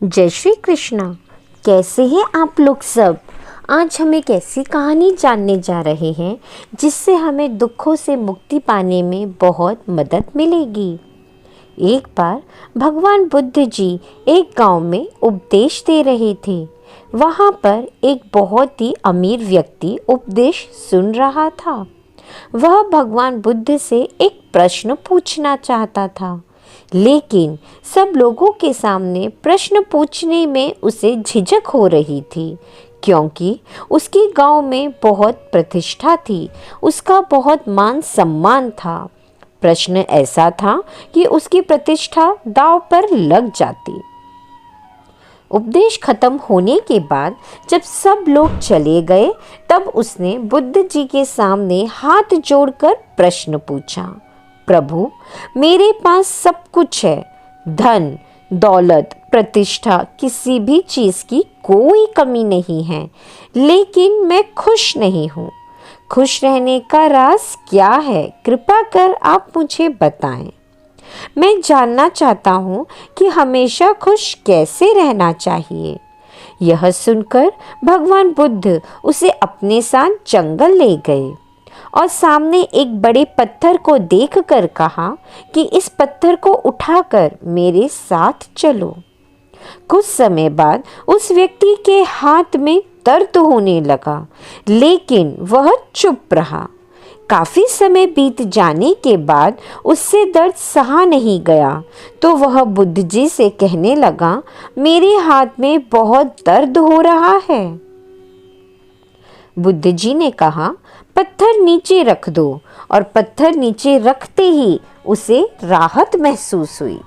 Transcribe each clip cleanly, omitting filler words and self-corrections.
जय श्री कृष्णा। कैसे हैं आप लोग सब। आज हम एक ऐसी कहानी जानने जा रहे हैं जिससे हमें दुखों से मुक्ति पाने में बहुत मदद मिलेगी। एक बार भगवान बुद्ध जी एक गांव में उपदेश दे रहे थे। वहां पर एक बहुत ही अमीर व्यक्ति उपदेश सुन रहा था। वह भगवान बुद्ध से एक प्रश्न पूछना चाहता था, लेकिन सब लोगों के सामने प्रश्न पूछने में उसे झिझक हो रही थी, क्योंकि उसकी गांव में बहुत प्रतिष्ठा थी, उसका बहुत मान सम्मान था। प्रश्न ऐसा था कि उसकी प्रतिष्ठा दांव पर लग जाती। उपदेश खत्म होने के बाद जब सब लोग चले गए, तब उसने बुद्ध जी के सामने हाथ जोड़कर प्रश्न पूछा, प्रभु, मेरे पास सब कुछ है, धन, दौलत, प्रतिष्ठा, किसी भी चीज़ की कोई कमी नहीं है, लेकिन मैं खुश नहीं हूँ। खुश रहने का राज क्या है? कृपा कर आप मुझे बताएं। मैं जानना चाहता हूँ कि हमेशा खुश कैसे रहना चाहिए। यह सुनकर भगवान बुद्ध उसे अपने साथ जंगल ले गए और सामने एक बड़े पत्थर को देखकर कहा कि इस पत्थर को उठाकर मेरे साथ चलो। कुछ समय बाद उस व्यक्ति के हाथ में दर्द होने लगा, लेकिन वह चुप रहा। काफी समय बीत जाने के बाद उससे दर्द सहा नहीं गया, तो वह बुद्ध जी से कहने लगा, मेरे हाथ में बहुत दर्द हो रहा है। बुद्ध जी ने कहा, पत्थर नीचे रख दो, और पत्थर नीचे रखते ही उसे राहत महसूस हुई।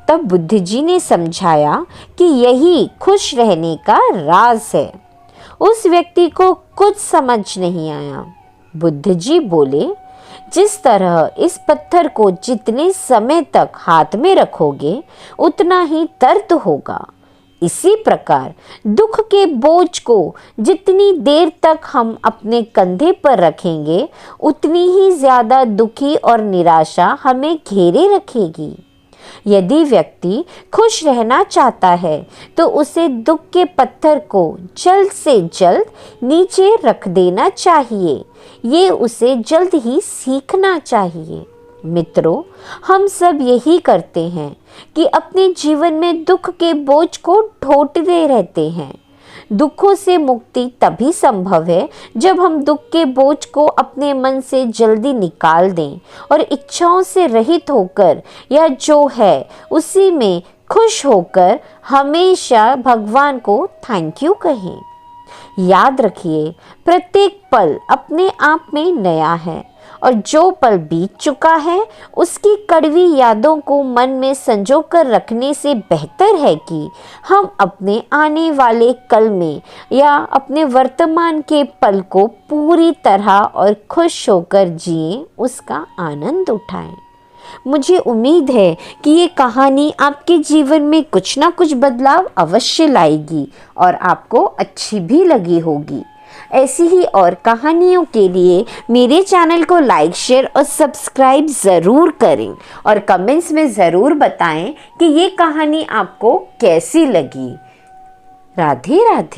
तब बुद्ध जी ने समझाया कि यही खुश रहने का राज है। उस व्यक्ति को कुछ समझ नहीं आया। बुद्ध जी बोले, जिस तरह इस पत्थर को जितने समय तक हाथ में रखोगे उतना ही दर्द होगा, इसी प्रकार दुख के बोझ को जितनी देर तक हम अपने कंधे पर रखेंगे उतनी ही ज्यादा दुखी और निराशा हमें घेरे रखेगी। यदि व्यक्ति खुश रहना चाहता है तो उसे दुख के पत्थर को जल्द से जल्द नीचे रख देना चाहिए। ये उसे जल्द ही सीखना चाहिए। मित्रों, हम सब यही करते हैं कि अपने जीवन में दुख के बोझ को ढोते रहते हैं। दुखों से मुक्ति तभी संभव है जब हम दुख के बोझ को अपने मन से जल्दी निकाल दें और इच्छाओं से रहित होकर या जो है उसी में खुश होकर हमेशा भगवान को थैंक यू कहें। याद रखिए, प्रत्येक पल अपने आप में नया है और जो पल बीत चुका है उसकी कड़वी यादों को मन में संजो कर रखने से बेहतर है कि हम अपने आने वाले कल में या अपने वर्तमान के पल को पूरी तरह और खुश होकर जिएं, उसका आनंद उठाएं। मुझे उम्मीद है कि ये कहानी आपके जीवन में कुछ ना कुछ बदलाव अवश्य लाएगी और आपको अच्छी भी लगी होगी। ऐसी ही और कहानियों के लिए मेरे चैनल को लाइक, शेयर और सब्सक्राइब ज़रूर करें और कमेंट्स में ज़रूर बताएं कि ये कहानी आपको कैसी लगी। राधे राधे।